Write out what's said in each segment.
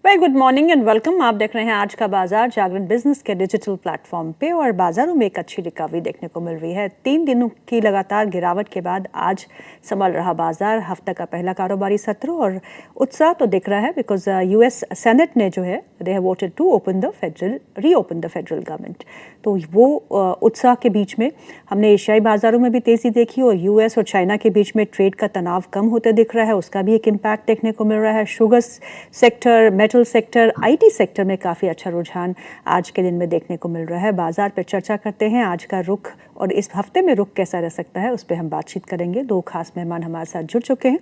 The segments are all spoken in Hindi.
Very good morning and welcome. आप देख रहे हैं आज का बाजार जागरण बिजनेस के डिजिटल प्लेटफॉर्म पे और बाजारों में एक अच्छी रिकवरी देखने को मिल रही है। 3 दिनों की लगातार गिरावट के बाद आज संभल रहा बाजार। हफ्ते का पहला कारोबारी सत्र और उत्साह तो दिख रहा है बिकॉज यूएस सेनेट ने जो है they have voted to reopen the federal government. तो वो उत्साह के बीच में हमने एशियाई बाजारों में भी तेजी देखी और यूएस और चाइना के बीच में ट्रेड का तनाव कम होते दिख रहा है, उसका भी एक इम्पैक्ट देखने को मिल रहा है। Sugar sector, metal sector, IT sector में काफ़ी अच्छा रुझान आज के दिन में देखने को मिल रहा है। बाजार पर चर्चा करते हैं आज का रुख और इस हफ्ते में रुख कैसा रह सकता है, उस पर हम बातचीत करेंगे। 2 खास मेहमान हमारे साथ जुड़ चुके हैं,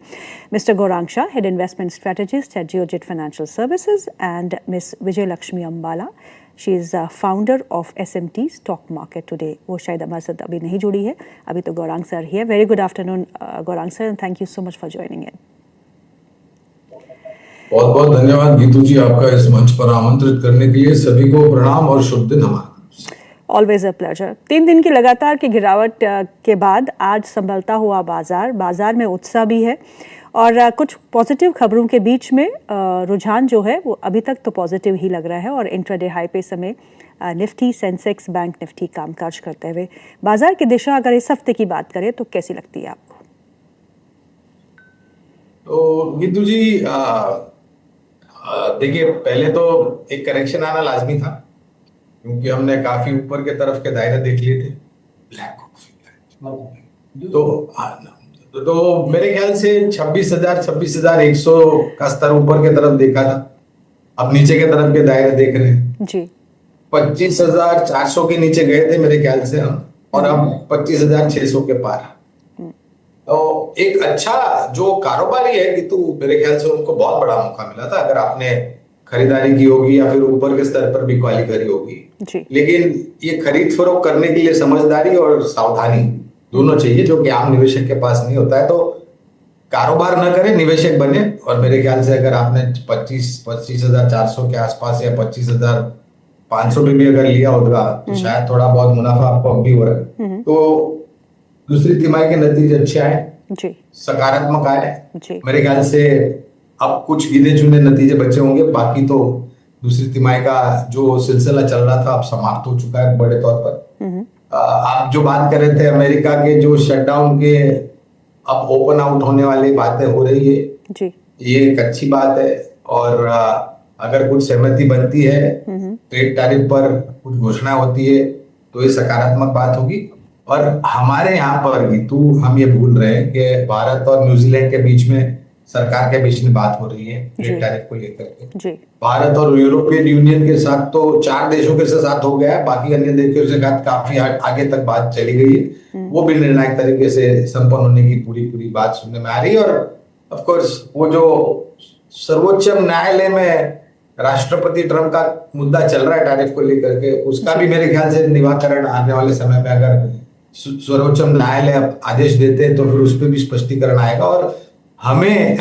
Mr Gaurang Shah, head investment strategist at Geojit financial services, and Miss Vijay Lakshmi Ambala, she is founder of SMT stock market today. वो शायद हमारे साथ अभी नहीं जुड़ी है, अभी तो गौरांग सर ही है। Very good afternoon Gaurang sir, and thank you so much for joining in. बहुत बहुत धन्यवाद गीतू जी, आपका इस मंच पर आमंत्रित करने के लिए। सभी को प्रणाम और शुभ दिन हमारा। Always a pleasure. 3 दिन की लगातार की गिरावट के बाद आज संभलता हुआ बाजार में उत्साह भी है और कुछ पॉजिटिव खबरों के बीच में रुझान जो है वो अभी तक तो पॉजिटिव ही लग रहा है और इंट्राडे हाई पे समय निफ्टी, सेंसेक्स, बैंक निफ्टी कामकाज करते हुए। बाजार की दिशा अगर इस हफ्ते की बात करें तो कैसी लगती है आपको? तो गीतू जी, देखिए, पहले तो एक करेक्शन आना लाजमी था क्योंकि हमने काफी ऊपर के तरफ के दायरे देख लिए थे। तो मेरे ख्याल से 26,100 का स्तर ऊपर के तरफ देखा था। अब नीचे के तरफ के दायरे देख रहे हैं जी। 25,400 के नीचे गए थे मेरे ख्याल से हम, और अब 25,600 के पार। तो एक अच्छा जो कारोबारी है कि मेरे ख्याल से उनको बहुत बड़ा मौका मिला था, अगर आपने खरीदारी की होगी या फिर ऊपर के स्तर पर भी क्वाली करी होगी। लेकिन ये खरीद फरोख्त करने के लिए समझदारी और सावधानी दोनों चाहिए, जो कि आम निवेशक के पास नहीं होता है। तो कारोबार न करें, निवेशक बने। और मेरे ख्याल से अगर आपने 25,400 के आसपास या 25,500 भी अगर लिया होगा तो शायद थोड़ा बहुत मुनाफा आपको अब भी हो रहा है। तो दूसरी तिमाही के नतीजे अच्छे आए जी, सकारात्मक आए। मेरे ख्याल से अब कुछ गिने चुने नतीजे बचे होंगे, बाकी तो दूसरी तिमाही का जो सिलसिला चल रहा था अब समाप्त हो चुका है बड़े तौर पर। आप जो बात कर रहे थे अमेरिका के जो शटडाउन के अब ओपन आउट होने वाली बातें हो रही है जी, ये एक अच्छी बात है। और अगर कुछ सहमति बनती है, ट्रेड टैरिफ पर कुछ घोषणा होती है, तो ये सकारात्मक बात होगी। और हमारे यहाँ पर भी हम ये भूल रहे हैं कि भारत और न्यूजीलैंड के बीच में, सरकार के बीच में बात हो रही है ट्रेड टैरिफ को लेकर के। भारत और यूरोपियन यूनियन के साथ तो 4 देशों के साथ हो गया है, बाकी अन्य देशों के साथ काफी आगे तक बात चली गई है। वो भी निर्णायक तरीके से संपन्न होने की पूरी बात सुनने में आ रही है। और ऑफ कोर्स वो जो सर्वोच्च न्यायालय में राष्ट्रपति ट्रंप का मुद्दा चल रहा है टैरिफ को लेकर के, उसका भी मेरे ख्याल से निराकरण आने वाले समय में, अगर सर्वोच्च न्यायालय आदेश देते हैं तो फिर उस पर भी स्पष्टीकरण आएगा। और हमें एज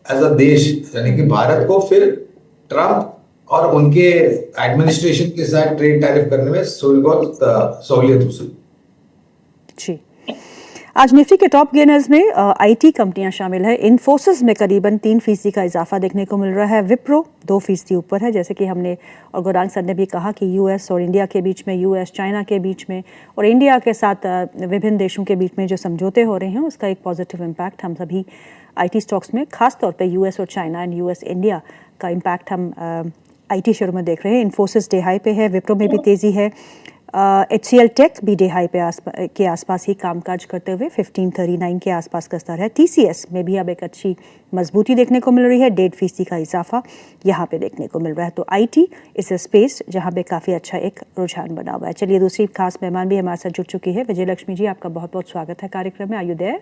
अ देश, यानी कि भारत को, फिर ट्रंप और उनके एडमिनिस्ट्रेशन के साथ ट्रेड टैरिफ करने में बहुत सहूलियत हो सकती जी। आज निफ्टी के टॉप गेनर्स में आईटी कंपनियां शामिल है। इन्फोसिस में करीबन 3% का इजाफा देखने को मिल रहा है। विप्रो 2% ऊपर है, जैसे कि हमने और गौरांग सर ने भी कहा कि यूएस और इंडिया के बीच में, यूएस चाइना के बीच में और इंडिया के साथ विभिन्न देशों के बीच में जो समझौते हो रहे हैं, उसका एक पॉजिटिव इम्पैक्ट हम सभी आईटी स्टॉक्स में, खासतौर पर यूएस और चाइना एंड यूएस इंडिया का इम्पैक्ट हम आईटी शेयरों में देख रहे हैं। इन्फोसिस डे हाई पे है, विप्रो में भी तेजी है। HCL टेक भी डे हाई के आसपास ही कामकाज करते हुए 1539 के आसपास का स्तर है। TCS में भी अब एक अच्छी मजबूती देखने को मिल रही है, 1.5% का इजाफा यहाँ पे देखने को मिल रहा है। तो आईटी इस स्पेस जहाँ पे काफ़ी अच्छा एक रुझान बना हुआ है। चलिए, दूसरी खास मेहमान भी हमारे साथ जुड़ चुकी है, विजय लक्ष्मी जी, आपका बहुत बहुत स्वागत है कार्यक्रम में। Are you there?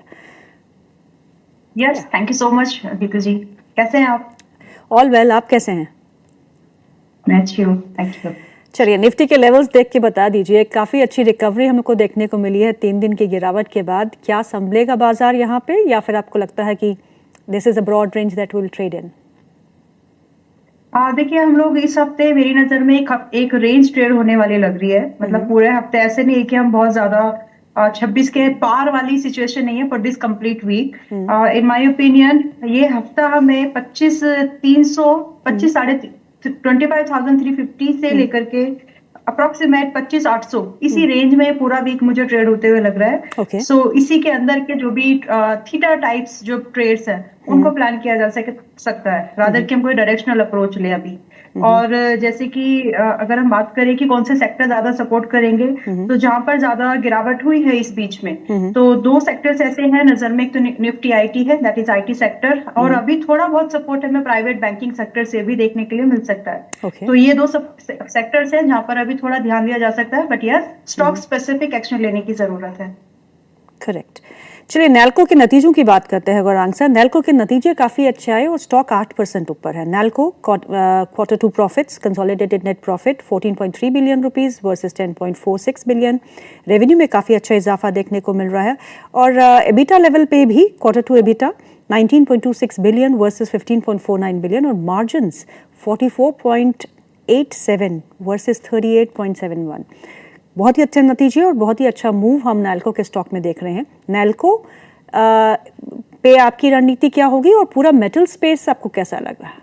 Yes, thank you so much Geetu ji. कैसे हैं आप? ऑल वेल, आप कैसे हैं? मैं अच्छी हूँ, थैंक यू। चलिए, निफ्टी के लेवल्स देख के बता दीजिए। काफ़ी अच्छी रिकवरी हमको देखने को मिली है 3 दिन की गिरावट के बाद। क्या संभलेगा बाजार यहाँ पे, या फिर आपको लगता है कि this is a broad range that will trade in? देखिए, हम लोग इस हफ्ते, मेरी नज़र में एक रेंज ट्रेड होने वाली लग रही है। मतलब पूरे हफ्ते ऐसे नहीं है कि हम बहुत ज़्यादा 26 के पार वाली सिचुएशन नहीं है for this complete week. In my opinion ये हफ्ता हमें 25,350 से लेकर के अप्रोक्सीमेट 25,800 इसी रेंज में पूरा वीक मुझे ट्रेड होते हुए लग रहा है। Okay. सो इसी के अंदर के जो भी थीटा टाइप्स जो ट्रेड्स हैं उनको प्लान किया जा सकता है, रादर कि हम कोई डायरेक्शनल अप्रोच ले अभी। और जैसे कि अगर हम बात करें कि कौन से सेक्टर ज्यादा सपोर्ट करेंगे, तो जहां पर ज्यादा गिरावट हुई है इस बीच में, तो दो सेक्टर्स ऐसे हैं नजर में। एक तो निफ्टी आईटी है, दैट इज आईटी सेक्टर, और अभी थोड़ा बहुत सपोर्ट हमें प्राइवेट बैंकिंग सेक्टर से भी देखने के लिए मिल सकता है। Okay. तो ये दो सेक्टर्स हैं जहां पर अभी थोड़ा ध्यान दिया जा सकता है, but yes stock specific action लेने की जरूरत है। करेक्ट। चलिए नैल्को के नतीजों की बात करते हैं गौरांग सर। नैल्को के नतीजे काफ़ी अच्छे आए और स्टॉक 8% ऊपर है। NALCO quarter 2 profits, consolidated net profit 14.3 billion rupees versus 10.46 billion. Revenue में काफ़ी अच्छा इजाफा देखने को मिल रहा है और एबिटा लेवल पे भी quarter 2 EBITDA 19.26 billion versus 15.49 billion और मार्जिन्स 44.87 वर्सेस 38.71। बहुत ही अच्छे नतीजे और बहुत ही अच्छा मूव हम नैल्को के स्टॉक में देख रहे हैं। नैल्को पे आपकी रणनीति क्या होगी और पूरा मेटल स्पेस आपको कैसा लग रहा है?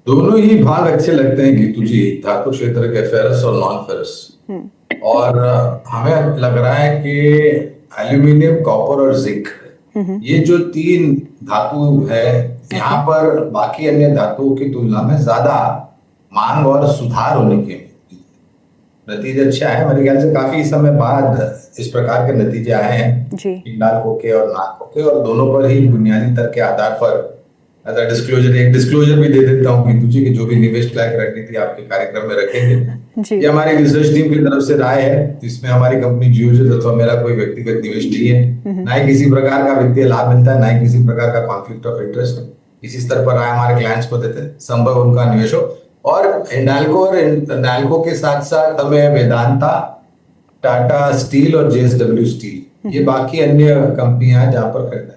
दोनों ही भाग अच्छे लगते हैं गीतू जी, धातु क्षेत्र के फेरस और नॉन फेरस। और हमें लग रहा है कि एल्यूमिनियम, कॉपर और जिंक, ये जो तीन धातु है, यहाँ पर बाकी अन्य धातुओं की तुलना में ज्यादा मांग और सुधार होने के नतीजे अच्छे आए। मेरे ख्याल से काफी समय बाद इस प्रकार के नतीजे आए हैं हिंडाल्को के और नाल्को के, और दोनों पर ही बुनियादी तर्क के आधार पर एक डिस्क्लोजर भी दे देता हूँ कि तुझे कि जो भी निवेश लायक रणनीति आपके कार्यक्रम में रखेंगे, ये हमारी रिसर्च टीम की तरफ से राय है। इसमें हमारी कंपनी जियोजेट अथवा मेरा कोई व्यक्तिगत निवेश नहीं है, ना ही किसी प्रकार का वित्तीय लाभ मिलता है, ना ही किसी प्रकार का कॉन्फ्लिक्ट ऑफ इंटरेस्ट है। इसी स्तर पर राय हमारे क्लाइंट्स को देते हैं, संभव उनका निवेश हो। और हिंडाल्को और नैल्को के साथ साथ हमें वेदांता, टाटा स्टील और जेएसडब्ल्यू स्टील, ये बाकी अन्य कंपनियां हैं जहां पर खरीदारी।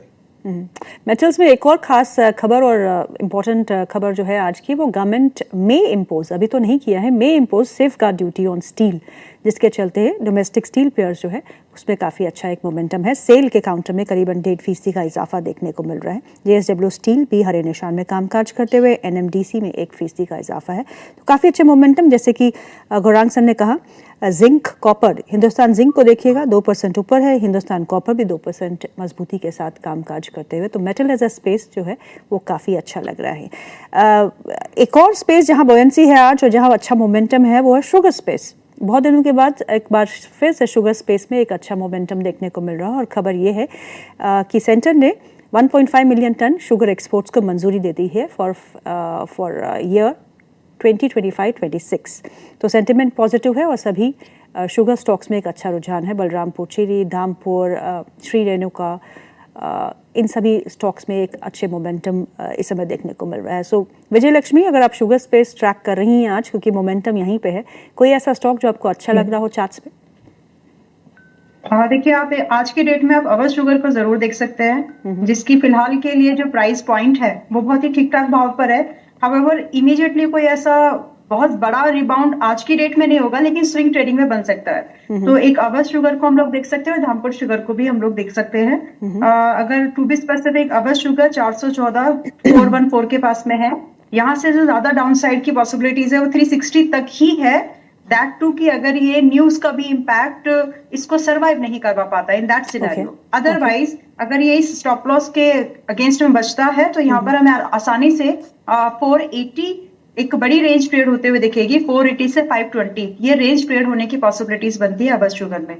मेटल्स में एक और खास खबर और इम्पोर्टेंट खबर जो है आज की, वो गवर्नमेंट में इम्पोज, अभी तो नहीं किया है, में impose safe guard duty on steel, जिसके चलते डोमेस्टिक स्टील प्लेयर्स जो है उसमें काफ़ी अच्छा एक मोमेंटम है। सेल के काउंटर में करीबन 1.5% का इजाफा देखने को मिल रहा है। जेएसडब्ल्यू स्टील भी हरे निशान में कामकाज करते हुए, एनएमडीसी में 1% का इजाफा है, तो काफ़ी अच्छे मोमेंटम। जैसे कि गौरांग सर ने कहा, जिंक, कॉपर, हिंदुस्तान जिंक को देखिएगा 2% ऊपर है, हिंदुस्तान कॉपर भी 2% मजबूती के साथ कामकाज करते हुए, तो मेटल एज अ स्पेस जो है वो काफ़ी अच्छा लग रहा है। एक और स्पेस जहां बोयंसी है आज और जहां अच्छा मोमेंटम है वो है शुगर स्पेस। बहुत दिनों के बाद एक बार फिर से शुगर स्पेस में एक अच्छा मोमेंटम देखने को मिल रहा है और खबर ये है कि सेंटर ने 1.5 मिलियन टन शुगर एक्सपोर्ट्स को मंजूरी दे दी है फॉर ईयर 2025-26। तो सेंटिमेंट पॉजिटिव है और सभी शुगर स्टॉक्स में एक अच्छा रुझान है। बलरामपुर चीनी, धामपुर, श्री रेणुका, इन सभी स्टॉक्स में एक अच्छे मोमेंटम इस समय देखने को मिल रहा है। सो विजय लक्ष्मी, अगर आप शुगर स्पेस ट्रैक कर रही हैं आज, क्योंकि मोमेंटम यहीं पे है, कोई ऐसा स्टॉक जो आपको अच्छा लग रहा हो चार्ट्स पे? हाँ, देखिए आप आज की डेट में आप अवध शुगर को जरूर देख सकते हैं, जिसकी फिलहाल के लिए जो प्राइस पॉइंट है वो बहुत ही ठीक ठाक भाव पर है। हाउएवर इमीडिएटली कोई ऐसा बहुत बड़ा रिबाउंड आज की डेट में नहीं होगा, लेकिन स्विंग ट्रेडिंग में बन सकता है। तो एक अवध शुगर को हम लोग देख सकते हैं और धामपुर शुगर को भी हम लोग देख सकते हैं। अगर to be specific, Awadh Sugar 414,414 के पास में है। यहाँ से जो ज्यादा डाउन साइड की पॉसिबिलिटीज है वो 360 तक ही है। दैट टू कि अगर ये न्यूज का भी इम्पैक्ट इसको सर्वाइव नहीं कर पाता इन दैट सिनेरियो। अदरवाइज अगर ये इस स्टॉप लॉस के अगेंस्ट में बचता है तो यहाँ पर हमें आसानी से 480 एक बड़ी रेंज ट्रेड होते हुए दिखेगी। 480 से 520 ये रेंज ट्रेड होने की पॉसिबिलिटीज बनती है अवध शुगर में।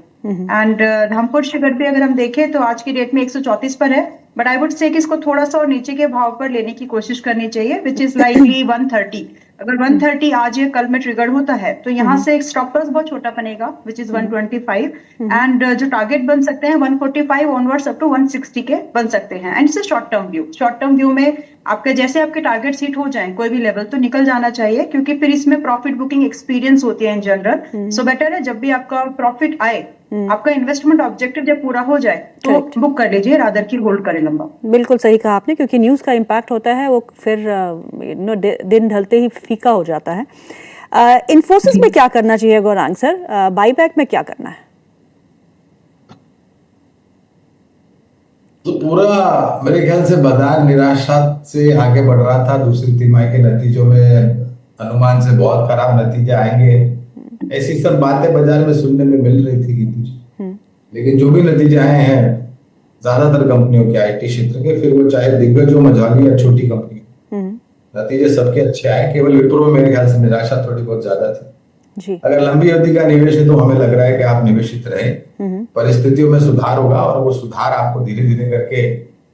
एंड धामपुर शुगर पे अगर हम देखें तो आज की डेट में 134 पर है, बट आई वुड से कि इसको थोड़ा सा और नीचे के भाव पर लेने की कोशिश करनी चाहिए, विच इज लाइकली 130। अगर 130 आज या कल में ट्रिगर होता है तो यहाँ से एक स्टॉप लॉस बहुत छोटा बनेगा, विच इज 125। एंड जो टारगेट बन सकते हैं 145 ऑनवर्ड्स अप टू 160 के बन सकते हैं। And it's short term view. Short term view में आपके जैसे आपके टारगेट हिट हो जाए कोई भी लेवल तो निकल जाना चाहिए, क्योंकि फिर इसमें प्रॉफिट बुकिंग एक्सपीरियंस होती है इन जनरल। सो बेटर है जब भी आपका प्रॉफिट आए, आपका इन्वेस्टमेंट ऑब्जेक्टिव जब पूरा हो जाए तो बुक कर लीजिए, रादर की होल्ड करें लंबा। बिल्कुल सही कहा आपने, क्योंकि न्यूज का इम्पैक्ट होता है वो फिर दिन ढलते ही फीका हो जाता है। इन्फोसिस में क्या करना चाहिए गौरांग सर? बाईबैक में क्या करना है? तो पूरा मेरे ख्याल से बाजार निराशा से आगे बढ़ रहा था। दूसरी तिमाही के नतीजों में अनुमान से बहुत खराब नतीजे आएंगे, ऐसी सब बातें बाजार में सुनने में मिल रही थी गीतू जी। लेकिन जो भी नतीजे आए हैं ज्यादातर कंपनियों के, आईटी क्षेत्र के, फिर वो चाहे दिग्गज हो, मझौली या छोटी कंपनी, नतीजे सबके अच्छे आए। केवल विप्रो में मेरे ख्याल से निराशा थोड़ी बहुत ज्यादा थी जी। अगर लंबी अवधि का निवेश है तो हमें लग रहा है कि आप निवेशित रहे। परिस्थितियों में सुधार होगा और वो सुधार आपको धीरे धीरे करके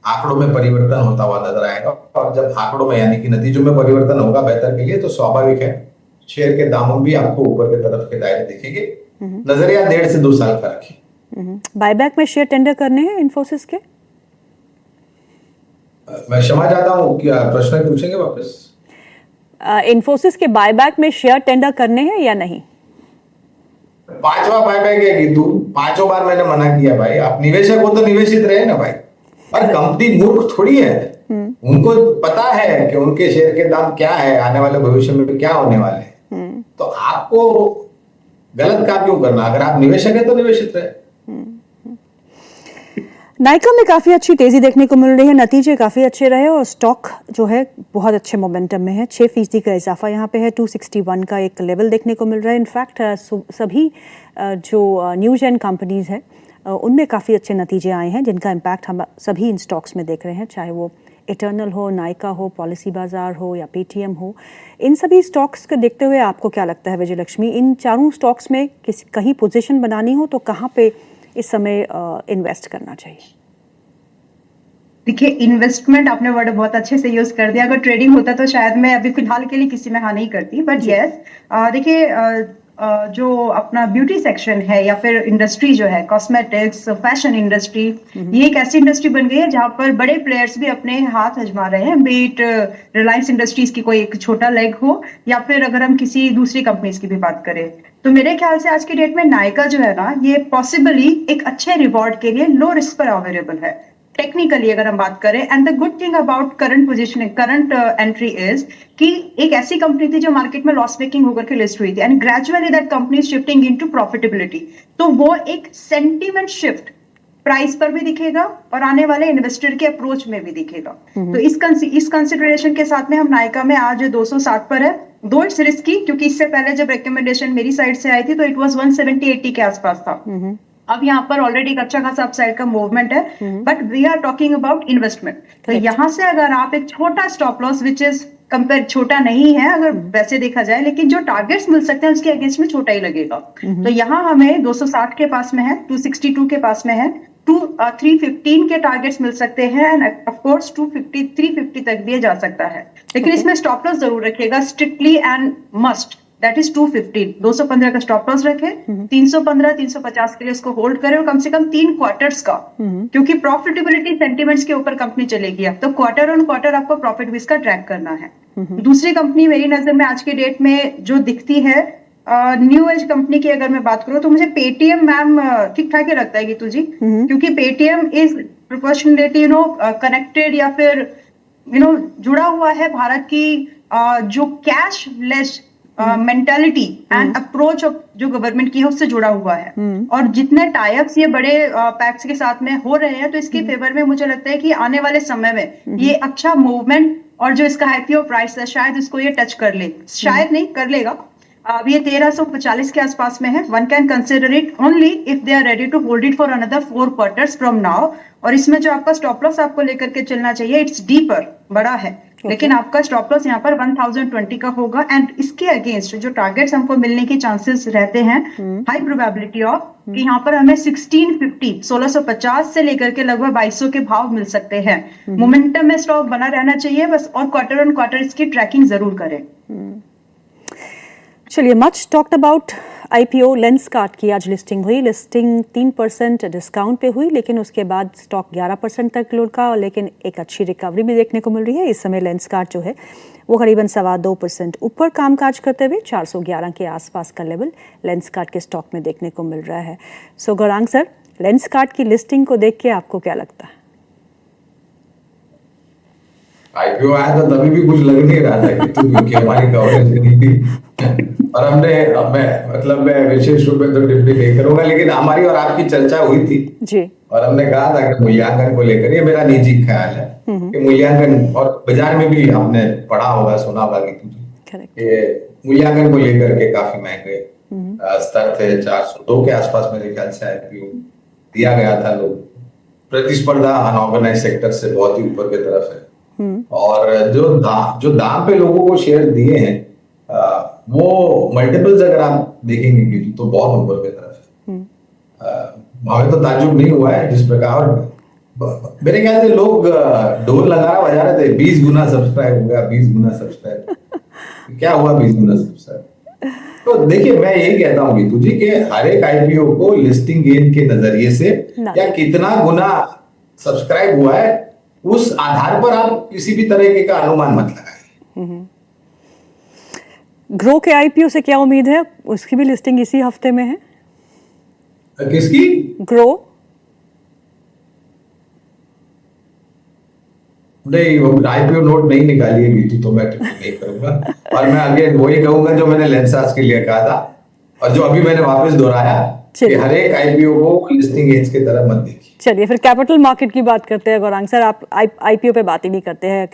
आंकड़ों में परिवर्तन होता हुआ नजर आएगा। और जब आंकड़ों में यानी कि नतीजों में परिवर्तन होगा बेहतर के लिए, तो स्वाभाविक है शेयर के दामों भी आपको ऊपर की तरफ के दायरे दिखेंगे। नजरिया 1.5 से 2 साल का रखिए। बायबैक में शेयर टेंडर करने हैं इन्फोसिस के? मैं क्षमा चाहता हूँ, क्या प्रश्न पूछेंगे वापस? इन्फोसिस के बायबैक में शेयर टेंडर करने हैं या नहीं? 5वां बायबैक है कि तू 5 बार मैंने मना किया भाई। आप निवेशक हो तो निवेशित रहे ना भाई। और कंपनी मूर्ख थोड़ी है, उनको पता है कि उनके शेयर के दाम क्या है, आने वाले भविष्य में क्या होने वाले हैं। तो आपको गलत काम क्यों करना? अगर आप निवेशक है तो निवेशित रहे। नाइका में काफी अच्छी तेजी देखने को मिल रही है, नतीजे काफी अच्छे रहे और स्टॉक जो है बहुत अच्छे मोमेंटम में है। 6% का इजाफा यहाँ पे है, 261 का एक लेवल देखने को मिल रहा है। इनफैक्ट सभी जो न्यू जेन कंपनीज हैं उनमें काफ़ी अच्छे नतीजे आए हैं, जिनका इम्पैक्ट हम सभी इन स्टॉक्स में देख रहे हैं, चाहे वो इटर्नल हो, नाइका हो, पॉलिसी बाजार हो या पेटीएम हो। इन सभी स्टॉक्स को देखते हुए आपको क्या लगता है विजय लक्ष्मी, इन चारों स्टॉक्स में कहीं पोजीशन बनानी हो तो कहाँ पे इस समय इन्वेस्ट करना चाहिए? देखिए, इन्वेस्टमेंट आपने वर्ड बहुत अच्छे से यूज कर दिया। अगर ट्रेडिंग होता तो शायद मैं अभी फिलहाल के लिए किसी में हाँ नहीं करती, बट यस, देखिए जो अपना ब्यूटी सेक्शन है या फिर इंडस्ट्री जो है, कॉस्मेटिक्स, फैशन इंडस्ट्री, ये एक ऐसी इंडस्ट्री बन गई है जहां पर बड़े प्लेयर्स भी अपने हाथ आजमा रहे हैं। बीट रिलायंस इंडस्ट्रीज की कोई एक छोटा लेग हो या फिर अगर हम किसी दूसरी कंपनीज की भी बात करें, तो मेरे ख्याल से आज की डेट में नायका जो है ना, ये पॉसिबली एक अच्छे रिवॉर्ड के लिए लो रिस्क पर अवेलेबल है टेक्निकली अगर हम बात करें। And the good thing about current positioning, current entry is कि एक ऐसी कंपनी थी जो मार्केट में लॉस मेकिंग होकर के लिस्ट हुई थी and gradually that company shifting into profitability. तो वो एक सेंटीमेंट शिफ्ट प्राइस पर भी दिखेगा और आने वाले इन्वेस्टर के अप्रोच में भी दिखेगा। तो इस कंसिडरेशन के साथ में हम नायका में आज 260 पर है। दो इट्स रिस्की, क्योंकि इससे पहले जब रिकमेंडेशन मेरी साइड से आई थी तो इट वाज 170-80 के आसपास था। अब यहाँ पर ऑलरेडी अच्छा खासा अपसाइड का मूवमेंट है, but we are talking about investment. तो यहाँ से अगर आप एक छोटा stop loss, which is compare छोटा नहीं है अगर वैसे देखा जाए, लेकिन जो टारगेट्स मिल सकते हैं उसके अगेंस्ट में छोटा ही लगेगा। तो यहाँ हमें 260 के पास में है, 262 के पास में है, 315 के टारगेट्स मिल सकते हैं एंड ऑफ कोर्स 250 350 तक भी जा सकता है। लेकिन इसमें स्टॉप लॉस जरूर रखिएगा strictly and must, that is 215, 215 का स्टॉप लॉस रखे, 315 350 के लिए इसको होल्ड करें और कम से कम 3 क्वार्टर्स का, क्योंकि प्रॉफिटेबिलिटी सेंटिमेंट्स के ऊपर कंपनी चलेगी। अब तो क्वार्टर ऑन क्वार्टर आपको प्रॉफिट भी इसका ट्रैक करना है। दूसरी कंपनी मेरी नजर में आज के डेट में जो दिखती है, न्यू एज कंपनी की अगर मैं बात करूं तो मुझे पेटीएम मैम ठीक ठाक ही लगता है गीतू जी, क्योंकि पेटीएम इज प्रोपोर्शनली कनेक्टेड या फिर जुड़ा हुआ है भारत की जो cash less mentality and approach जो गवर्नमेंट की है उससे जुड़ा हुआ है। और जितने टाइप्स ये बड़े पैक्स के साथ में हो रहे हैं, तो इसके फेवर में मुझे लगता है कि आने वाले समय में ये अच्छा मूवमेंट और जो इसका आईपीओ प्राइस है शायद इसको ये टच कर ले, शायद नहीं कर लेगा। अब ये 1340 के आसपास में है। One can consider it only if they are ready to hold it for another 4 quarters from now. और इसमें जो आपका स्टॉप लॉस आपको लेकर के चलना चाहिए, इट्स डीपर, बड़ा है, लेकिन आपका स्टॉप लॉस यहाँ पर 1020 का होगा एंड इसके अगेंस्ट जो टारगेट्स हमको मिलने के चांसेस रहते हैं, हाई प्रोबेबिलिटी ऑफ कि यहाँ पर हमें 1650 से लेकर के लगभग 2200 के भाव मिल सकते हैं। मोमेंटम में स्टॉक बना रहना चाहिए बस, और क्वार्टर ऑन क्वार्टर इसकी ट्रैकिंग जरूर करें। चलिए, much talked about IPO Lenskart की आज लिस्टिंग हुई। लिस्टिंग 3% डिस्काउंट पे हुई, लेकिन उसके बाद स्टॉक 11% तक लुढ़का, लेकिन एक अच्छी रिकवरी भी देखने को मिल रही है। इस समय लेंसकार्ट जो है वो करीबन 2.25% ऊपर कामकाज करते हुए 411 के आसपास का लेवल लेंसकार्ट के स्टॉक में देखने को मिल रहा है। सो गौरांग सर, लेंसकार्ट की लिस्टिंग को देख के आपको क्या लगता है? आईपीओ आया था तभी भी कुछ लग नहीं रहा था कि हमारी कवरेज नहीं थी। और मैं विशेष रूप में तो टिप्पणी नहीं करूंगा, लेकिन हमारी और आपकी चर्चा हुई थी जी। और हमने कहा था कि मूल्यांकन को लेकर, ये मेरा निजी ख्याल है कि मूल्यांकन, और बाजार में भी आपने पढ़ा होगा, सुना होगा कि मूल्यांकन को लेकर के काफी महंगे स्तर थे। 402 के आसपास मेरे ख्याल से आईपीओ दिया गया था। लोग प्रतिस्पर्धा अनऑर्गेनाइज सेक्टर से बहुत ही ऊपर की तरफ है, और जो दाम पे लोगों को शेयर दिए हैं वो मल्टीपल्स अगर आप देखेंगे कि तो बहुत ऊपर की तरफ है। हमें तो ताज्जुब नहीं हुआ है जिस प्रकार, मेरे ख्याल से लोग ढोल नगारा बजा रहे थे, 20 गुना सब्सक्राइब हो गया, 20 गुना सब्सक्राइब। क्या हुआ 20 गुना सब्सक्राइब? तो देखिए, मैं यही कहता हूँ गीतू जी कि हर एक आईपीओ को लिस्टिंग गेन के नजरिए से या कितना गुना सब्सक्राइब हुआ है उस आधार पर आप किसी भी तरीके का अनुमान मत लगाएं। ग्रो के आईपीओ से क्या उम्मीद है? उसकी भी लिस्टिंग इसी हफ्ते में है। किसकी? ग्रो नहीं, वो आईपीओ नोट नहीं निकाली है गीतू, तो मैं टिप्पणी नहीं करूंगा। और मैं अगेन वही कहूंगा जो मैंने लेंसाज के लिए कहा था और जो अभी मैंने वापस दोहराया कि हर एक आईपीओ को लिस्टिंग एज की तरह मत देखिए। चलिए फिर कैपिटल मार्केट की बात करते हैं। गौरांग सर, आप आईपीओ पे बात ही नहीं करते हैं।